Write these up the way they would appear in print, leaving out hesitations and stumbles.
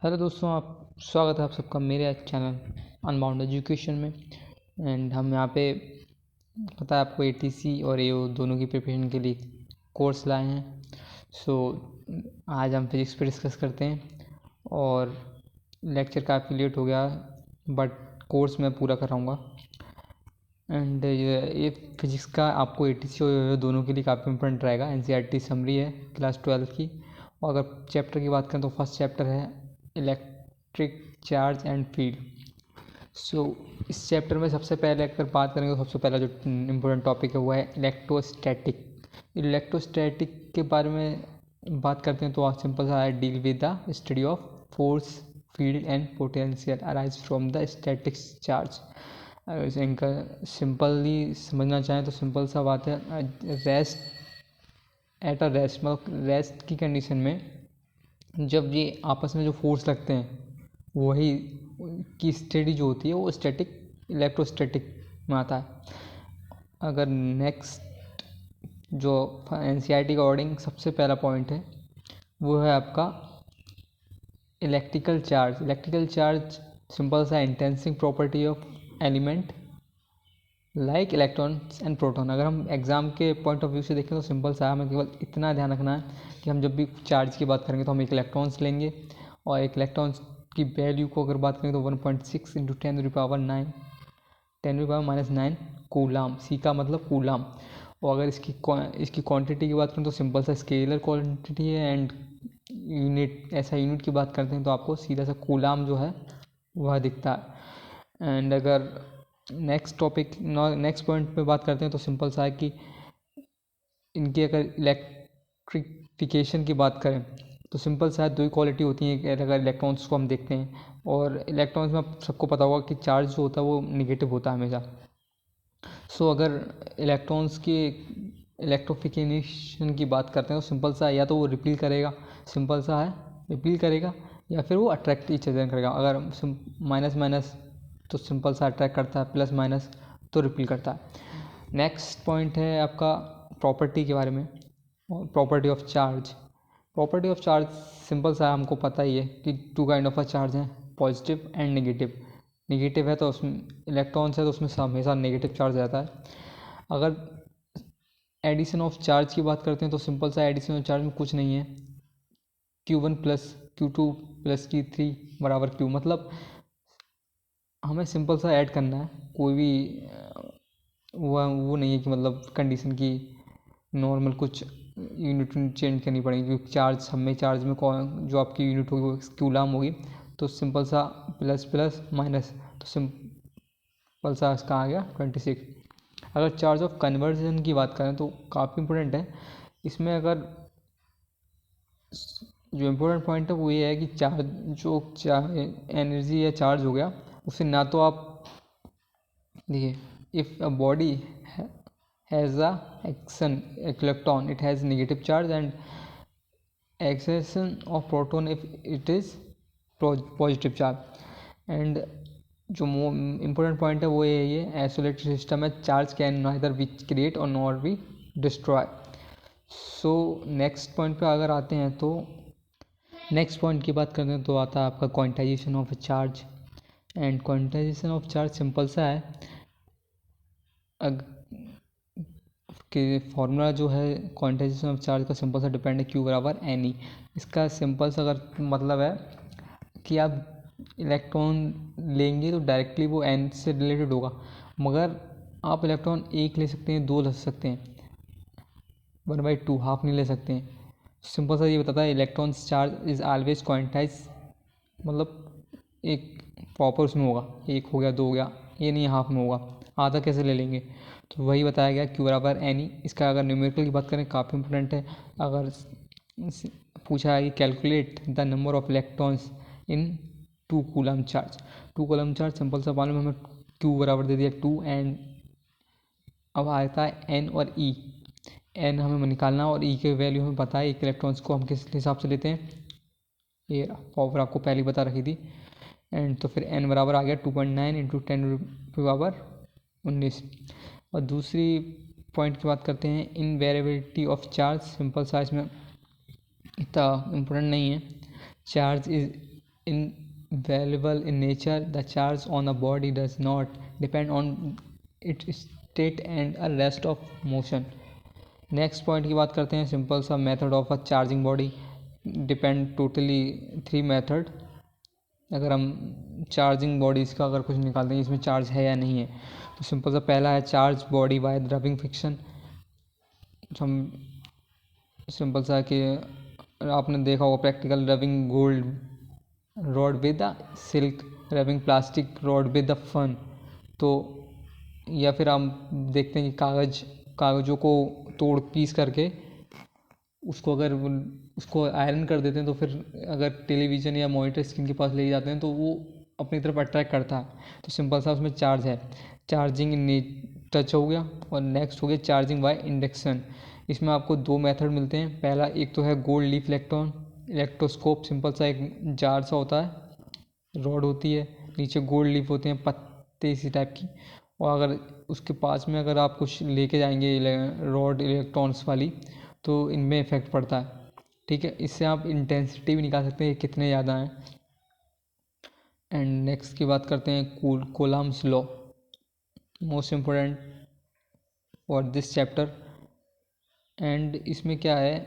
Hello दोस्तों, आप स्वागत है आप सबका मेरे चैनल अनबाउंड एजुकेशन में। एंड हम यहाँ पे पता है आपको एटीसी और एओ दोनों की प्रिपरेशन के लिए कोर्स लाए हैं। सो आज हम फिजिक्स पे डिस्कस करते हैं और लेक्चर काफ़ी लेट हो गया बट कोर्स मैं पूरा कराऊँगा। एंड ये फिजिक्स का आपको एटीसी और एओ दोनों के लिए काफ़ी इंपॉर्टेंट रहेगा। एनसीईआरटी समरी है क्लास 12 की। और अगर चैप्टर की बात करें तो फर्स्ट चैप्टर है इलेक्ट्रिक चार्ज एंड फील्ड। सो इस चैप्टर में सबसे पहले अगर बात करेंगे तो सबसे पहला जो इम्पोर्टेंट टॉपिक है वो है इलेक्ट्रोस्टैटिक। इलेक्ट्रोस्टैटिक के बारे में बात करते हैं तो आज सिंपल सा है, deal with the study of force field and potential arise from the static charge. अगर इनका सिंपली समझना चाहें तो सिंपल सा बात है, रेस्ट एट अ रेस्ट मतलब रेस्ट की कंडीशन में जब ये आपस में जो फोर्स लगते हैं वही की स्टडी जो होती है वो स्टैटिक इलेक्ट्रोस्टैटिक में आता है। अगर नेक्स्ट जो एनसीईआरटी के अकॉर्डिंग सबसे पहला पॉइंट है वो है आपका electrical charge. Electrical charge simple सा intensive property of element like electrons and proton. अगर हम एग्जाम के पॉइंट ऑफ व्यू से देखें तो सिंपल सा हमें केवल इतना ध्यान रखना है कि हम जब भी चार्ज की बात करेंगे तो हम एक इलेक्ट्रॉन्स लेंगे और एक इलेक्ट्रॉन्स की वैल्यू को अगर बात करें तो 1.6 इंटू 10⁻⁹ 10⁻⁹ कूलाम। सी का मतलब कूलाम। और अगर इसकी क्वांटिटी की बात करें तो सिंपल सा स्केलर क्वांटिटी है। एंड यूनिट ऐसा यूनिट की बात करते हैं तो आपको सीधा सा कूलाम जो है वह दिखता है। एंड अगर नेक्स्ट पॉइंट पे बात करते हैं तो सिंपल सा है कि इनकी अगर इलेक्ट्रिफिकेशन की बात करें तो सिंपल सा दो ही क्वालिटी होती है अगर इलेक्ट्रॉन्स को हम देखते हैं। और इलेक्ट्रॉन्स में सबको पता होगा कि चार्ज जो होता है वो निगेटिव होता है हमेशा। सो अगर इलेक्ट्रॉन्स की इलेक्ट्रोफिकेशन की बात करते हैं तो सिंपल सा या तो वो रिपील करेगा, सिंपल सा है रिपील करेगा, या फिर वो अट्रैक्ट ईच अदर करेगा। अगर माइनस माइनस तो सिंपल सा अट्रैक्ट करता है, प्लस माइनस तो रिपील करता है। नेक्स्ट पॉइंट है आपका प्रॉपर्टी के बारे में, property of charge. Property of charge simple सा हमको पता ही है कि two kind of a charge हैं, पॉजिटिव एंड नेगेटिव। नेगेटिव है तो उसमें इलेक्ट्रॉन्स है तो उसमें हमेशा नेगेटिव चार्ज रहता है। अगर एडिशन ऑफ चार्ज की बात करते हैं तो सिंपल सा एडिशन ऑफ चार्ज में कुछ नहीं है, Q1 plus Q2 plus T3 बराबर Q। मतलब हमें सिंपल सा ऐड करना है, कोई भी वो नहीं है कि मतलब कंडीशन की नॉर्मल कुछ यूनिट चेंज करनी पड़ेगी, क्योंकि चार्ज हमें चार्ज में जो आपकी यूनिट होगी वो क्यूलाम होगी। तो सिंपल सा प्लस प्लस माइनस तो सिंपल सा इसका आ गया 26। अगर चार्ज ऑफ कन्वर्जन की बात करें तो काफ़ी इंपॉर्टेंट है। इसमें अगर जो इम्पोर्टेंट पॉइंट है वो ये है कि चार्ज जो एनर्जी या चार्ज हो गया उसे ना तो आप देखिए, if a body has a action electron it has negative charge and accession of proton if it is positive charge. And जो इम्पोर्टेंट पॉइंट है वो ये आइसोलेटेड सिस्टम है, charge can neither be create or not be destroy. So next point पे अगर आते हैं तो नेक्स्ट पॉइंट की बात करते हैं तो आता है आपका quantization of charge. And quantization of charge simple सा है कि फॉर्मूला जो है क्वांटाइजेशन ऑफ चार्ज का सिंपल सा डिपेंड है Q बराबर NE। इसका सिंपल सा अगर मतलब है कि आप इलेक्ट्रॉन लेंगे तो डायरेक्टली वो N से रिलेटेड होगा, मगर आप इलेक्ट्रॉन एक ले सकते हैं, दो ले सकते हैं, 1/2 हाफ नहीं ले सकते हैं। सिंपल सा ये बताता है electrons charge is always quantize, मतलब एक प्रॉपर उसमें होगा, एक हो गया दो हो गया, ये नहीं हाफ में होगा, आधा कैसे ले लेंगे। तो वही बताया गया Q बराबर NE। इसका अगर न्यूमेरिकल की बात करें काफ़ी इंपॉर्टेंट है। अगर पूछा है कि calculate the number of electrons in 2 coulomb charge. 2 coulomb charge simple सा मालूम हमें Q बराबर दे दिया 2 एंड अब आता है N और E। N हमें निकालना और E के वैल्यू हमें पता है, एक इलेक्ट्रॉन्स को हम किस हिसाब से लेते हैं, ये पावर आपको पहले बता रखी थी। एंड तो फिर N बराबर आ गया 2.9 इंटू 10⁻19। और दूसरी पॉइंट की बात करते हैं इनवेरिएबिलिटी ऑफ चार्ज। सिंपल सा इसमें इतना इम्पोर्टेंट नहीं है, charge is invaluable in nature, the charge on a body does not depend on its state and a rest of motion. Next point की बात करते हैं, सिंपल सा method of a charging body depend totally 3 method. अगर हम charging bodies का अगर कुछ निकालते हैं इसमें चार्ज है या नहीं है, तो सिंपल सा पहला है charge body by rubbing friction. हम सिंपल सा कि आपने देखा होगा practical, rubbing gold rod with the silk, rubbing plastic rod with the fun. तो या फिर हम देखते हैं कि कागज़ों को तोड़ पीस करके उसको आयरन कर देते हैं, तो फिर अगर टेलीविज़न या मॉनिटर स्क्रीन के पास ले जाते हैं तो वो अपनी तरफ अट्रैक्ट करता है। तो सिंपल सा उसमें चार्ज है। चार्जिंग इन टच हो गया, और नेक्स्ट हो गया चार्जिंग बाय इंडक्शन। इसमें आपको 2 मेथड मिलते हैं। पहला एक तो है गोल्ड लीफ इलेक्ट्रोस्कोप। सिंपल सा एक जार सा होता है, रॉड होती है, नीचे गोल्ड लीफ होते हैं, पत्ते इसी टाइप की। और अगर उसके पास में अगर आप कुछ लेके जाएंगे रॉड इलेक्ट्रॉन्स वाली, तो इनमें इफेक्ट पड़ता है। ठीक है, इससे आप इंटेंसिटी भी निकाल सकते हैं कितने ज़्यादा हैं। एंड नेक्स्ट की बात करते हैं Coulomb's law, most important for this chapter. And इसमें क्या है,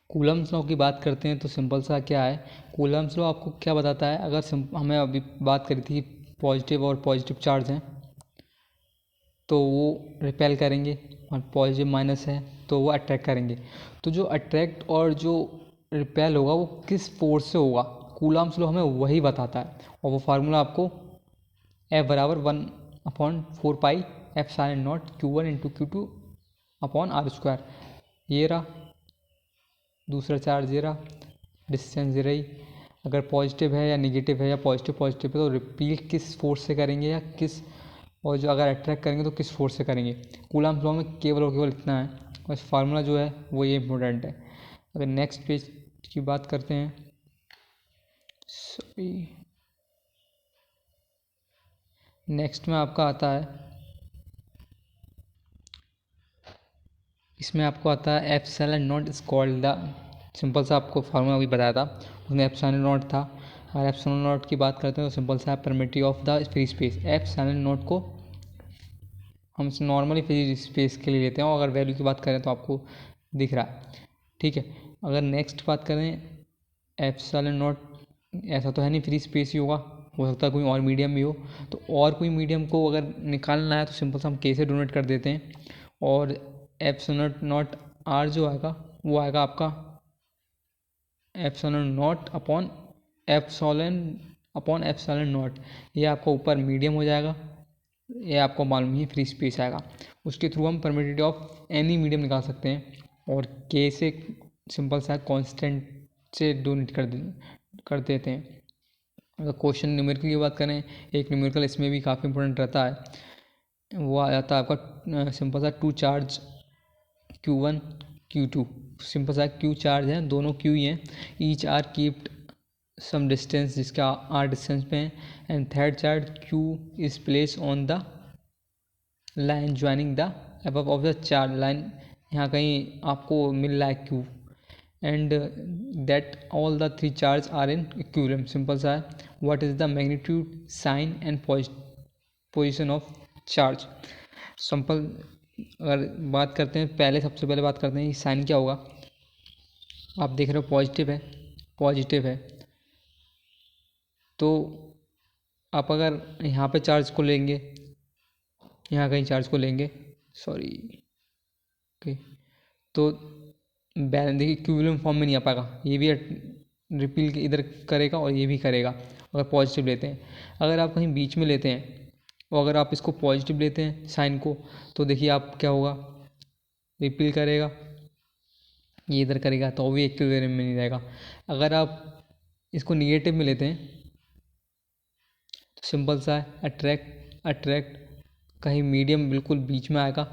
कूलम्ब्स लॉ की बात करते हैं तो सिंपल सा क्या है, कूलम्ब्स लॉ आपको क्या बताता है। अगर हमें अभी बात करी थी पॉजिटिव और पॉजिटिव चार्ज हैं तो वो रिपेल करेंगे, और पॉजिटिव माइनस है तो वो अट्रैक्ट करेंगे। तो जो अट्रैक्ट और जो रिपेल होगा वो किस फोर्स से होगा, कूलम्ब्स लॉ हमें वही बताता है। और वो फार्मूला आपको F बराबर 1/4 epsilon not Q1 into Q2 upon R²। ये रहा दूसरा चार्ज, ये रहा डिस्टेंस, ये रही। अगर पॉजिटिव है या निगेटिव है या पॉजिटिव है तो रिपील किस फोर्स से करेंगे या किस, और जो अगर अट्रैक्ट करेंगे तो किस फोर्स से करेंगे। कूलम्ब्स लॉ में केवल और केवल इतना है, बस फार्मूला जो है वो ये इम्पोर्टेंट है। अगर नेक्स्ट पेज की बात करते हैं, सॉरी, नेक्स्ट में आपका आता है, इसमें आपको आता है epsilon not is called the, simple सा आपको फार्मूला अभी बताया था, उसमें एप्सिलॉन नॉट था। और एप्सिलॉन नॉट की बात करते हैं तो सिंपल सा primitive of the free space. Epsilon not को हम नॉर्मली फ्री स्पेस के लिए लेते हैं, और अगर वैल्यू की बात करें तो आपको दिख रहा है। ठीक है, अगर नेक्स्ट बात करें एप्सिलॉन नॉट, ऐसा तो है नहीं फ्री स्पेस ही होगा, हो सकता है कोई और मीडियम भी हो। तो और कोई मीडियम को अगर निकालना है तो सिंपल सा हम के से डोनेट कर देते हैं, और एप्सिलॉन नॉट आर जो आएगा वो आएगा आपका epsilon not upon epsilon not. ये आपका ऊपर मीडियम हो जाएगा, ये आपको मालूम ही फ्री स्पेस आएगा। उसके थ्रू हम परमिटिविटी ऑफ एनी मीडियम निकाल सकते हैं, और के से सिंपल सा कांस्टेंट से डोनेट कर देते हैं। अगर क्वेश्चन न्यूमेरिकल की बात करें, एक न्यूमेरिकल इसमें भी काफ़ी इंपॉर्टेंट रहता है, वो आ जाता है आपका सिंपल सा 2 चार्ज Q1 Q2। सिंपल सा Q चार्ज है, दोनों Q ही हैं, each are kept some distance, जिसका आर डिस्टेंस पे है। And third charge Q is place on the line joining the above of the charge line, यहाँ कहीं आपको मिल रहा है Q। And that all the 3 charge are in equilibrium. Simple सा है, what is the magnitude, sign and position of charge. Simple अगर बात करते हैं, सबसे पहले बात करते हैं साइन क्या होगा। आप देख रहे हो पॉजिटिव है, तो आप अगर यहाँ पे चार्ज को लेंगे, यहाँ कहीं चार्ज को लेंगे, सॉरी, ओके, तो देखिए इक्विलिब्रियम फॉर्म में नहीं आ पाएगा, ये भी रिपील इधर करेगा और ये भी करेगा अगर पॉजिटिव लेते हैं। अगर आप कहीं बीच में लेते हैं, और अगर आप इसको पॉजिटिव लेते हैं साइन को, तो देखिए आप क्या होगा, रिपील करेगा, ये इधर करेगा, तो भी इक्विलिब्रियम में नहीं रहेगा। अगर आप इसको निगेटिव में लेते हैं तो सिंपल सा है, अट्रैक्ट कहीं मीडियम बिल्कुल बीच में आएगा,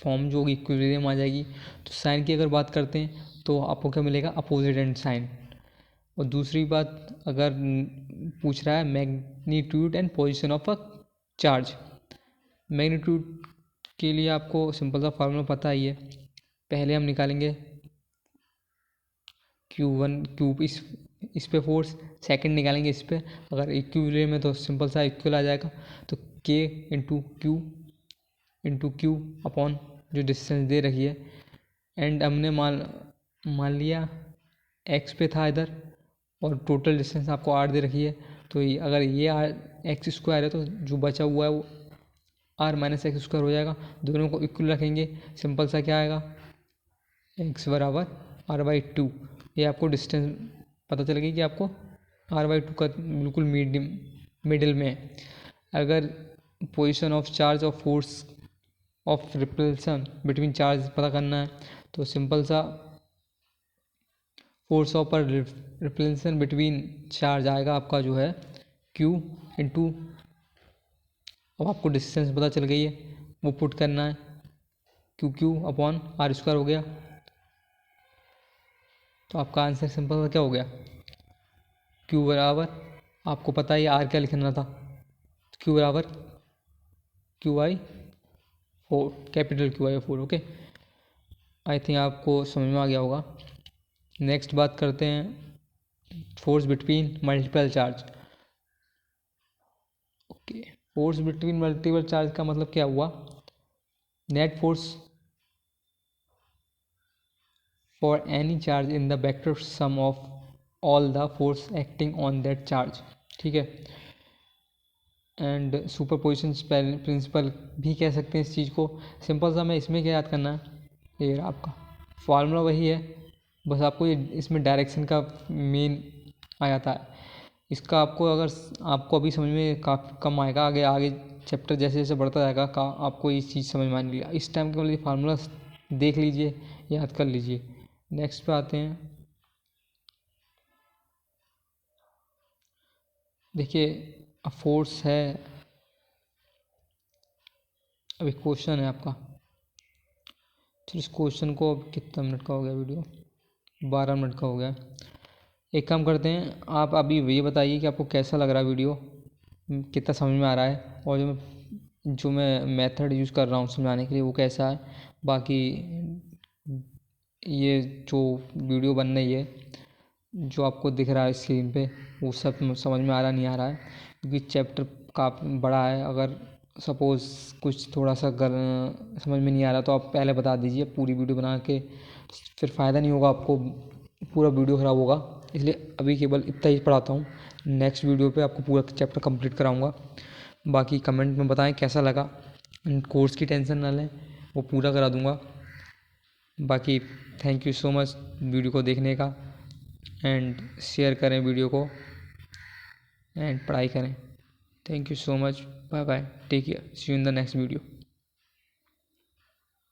फॉर्म जो होगी इक्विलिब्रियम आ जाएगी। तो साइन की अगर बात करते हैं तो आपको क्या मिलेगा, अपोजिट एंड साइन। और दूसरी बात, अगर पूछ रहा है magnitude and position of a charge, magnitude के लिए आपको सिंपल सा फार्मूला पता ही है। पहले हम निकालेंगे Q1 क्यूब, इस इस पे फोर्स, सेकंड निकालेंगे इस पे, अगर इक्विलिब्रियम में तो सिंपल सा इक्वल आ जाएगा, तो K इंटू क्यू अपॉन जो डिस्टेंस दे रखी है, एंड हमने मान लिया x पे था इधर, और टोटल डिस्टेंस आपको r दे रखी है, तो अगर ये x स्क्वायर है तो जो बचा हुआ है वो r माइनस एक्स स्क्वायर हो जाएगा। दोनों को इक्वल रखेंगे, सिंपल सा क्या आएगा, x बराबर r/2। ये आपको डिस्टेंस पता चल गई कि आपको r/2 का बिल्कुल मिडिल में है। अगर पोजीशन ऑफ चार्ज और force of repulsion between charge पता करना है, तो सिंपल सा फोर्स ऑफ पर रिपल्सन बिटवीन चार्ज आएगा आपका जो है Q इंटू, अब आपको डिस्टेंस पता चल गई है, वो पुट करना है, Q अपॉन r स्क्वायर हो गया। तो आपका आंसर सिंपल क्या हो गया, Q बराबर, आपको पता है R क्या लिखना था, Q बराबर QI/4, capital QI/4। Okay, I think आपको समझ में आ गया होगा। नेक्स्ट बात करते हैं force between multiple charge. Okay, force between multiple charge का मतलब क्या हुआ, net force for any charge in the vector sum of all the force acting on that charge, ठीक है। एंड सुपरपोजिशन प्रिंसिपल भी कह सकते हैं इस चीज़ को। सिंपल सा, मैं इसमें क्या याद करना है, ये आपका फार्मूला वही है, बस आपको ये इसमें डायरेक्शन का मेन आ जाता है। इसका आपको अगर आपको अभी समझ में काफ़ी कम आएगा, आगे आगे चैप्टर जैसे जैसे बढ़ता जाएगा आपको ये चीज़ समझ में आने लगी। इस टाइम के मतलब फार्मूला देख लीजिए, याद कर लीजिए। नेक्स्ट पे आते हैं, देखिए फोर्स है, अभी क्वेश्चन है आपका, तो इस क्वेश्चन को, अब कितना मिनट का हो गया वीडियो, 12 मिनट का हो गया। एक काम करते हैं, आप अभी ये बताइए कि आपको कैसा लग रहा है वीडियो, कितना समझ में आ रहा है, और जो मैं मेथड यूज़ कर रहा हूँ समझाने के लिए वो कैसा है। बाकी ये जो वीडियो बन रही है, जो आपको दिख रहा है स्क्रीन पे, वो सब समझ में आ रहा नहीं आ रहा है, क्योंकि चैप्टर काफ़ी बड़ा है। अगर सपोज़ कुछ थोड़ा सा समझ में नहीं आ रहा तो आप पहले बता दीजिए, पूरी वीडियो बना के फिर फ़ायदा नहीं होगा आपको, पूरा वीडियो ख़राब होगा। इसलिए अभी केवल इतना ही पढ़ाता हूँ, नेक्स्ट वीडियो पे आपको पूरा चैप्टर कंप्लीट कराऊंगा। बाकी कमेंट में बताएं कैसा लगा, कोर्स की टेंशन ना लें, वो पूरा करा दूंगा। बाकी thank you so much video को देखने का, एंड शेयर करें वीडियो को, एंड पढ़ाई करें। Thank you so much, bye bye, take care, see you in the next video.